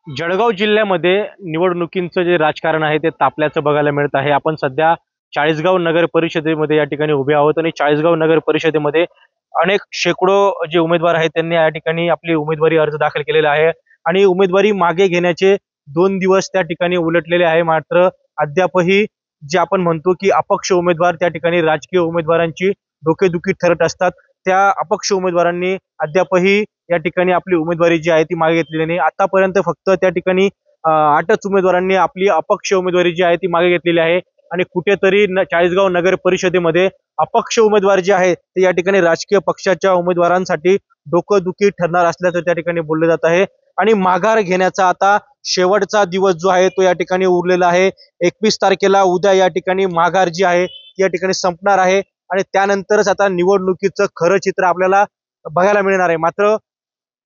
जळगाव जिल्ह्यामध्ये निवडणुकींचं जे राजकारण आहे ते तापल्याचं बघायला मिळत आहे। आपण सध्या चाळीसगाव नगर परिषदेमध्ये या ठिकाणी उभे आहोत आणि चाळीसगाव नगर परिषदेमध्ये अनेक शेकडो जे उमेदवार आहेत त्यांनी या ठिकाणी आपली उमेदवारी अर्ज दाखल केलेला आहे आणि उमेदवारी मागे घेण्याचे 2 दिवस त्या ठिकाणी उलटलेले आहे। मात्र अद्यापही जे आपण म्हणतो की अपक्ष उमेदवार त्या ठिकाणी राजकीय उमेदवारांची डोकेदुखी ठरत असतात, त्या अपक्ष उमेदवारांनी अद्यापही या ठिकाणी आपली उमेदवारी जी आहे ती मागे घेतलेली नाही। आतापर्यंत फक्त त्या ठिकाणी 8च उमेदवारांनी आपली अपक्ष उमेदवारी जी आहे ती मागे घेतलेली आहे आणि कुठेतरी चाळीसगाव नगर परिषदेमध्ये अपक्ष उमेदवार जे आहे ते या ठिकाणी राजकीय पक्षाच्या उमेदवारांसाठी डोकेदुखी ठरणार असल्याचं त्या ठिकाणी बोललं जात आहे आणि माघार घेण्याचा आता शेवटचा दिवस जो आहे तो या ठिकाणी उरलेला आहे। 21 तारखेला उद्या या ठिकाणी माघार जी आहे ती या ठिकाणी संपणार आहे आणि त्यानंतरच आता निवडणुकीचं खरं चित्र आपल्याला बघायला मिळणार आहे। मात्र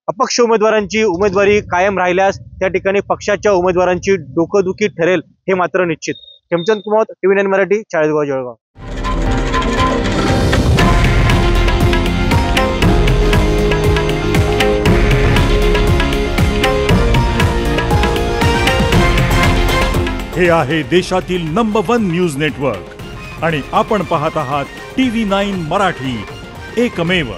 अपक्ष उमेदवारांची उमेदवारी कायम राहिल्यास त्या ठिकाणी पक्षाच्या उमेदवारांची डोकेदुखी ठरेल हे मात्र निश्चित। हेमचंद कुमार, TV9 मराठी, चाळीसगाव जळगाव। हे आहे देशातील नंबर 1 न्यूज नेटवर्क आणि आपण पाहत आहात TV9 मराठी, एकमेव।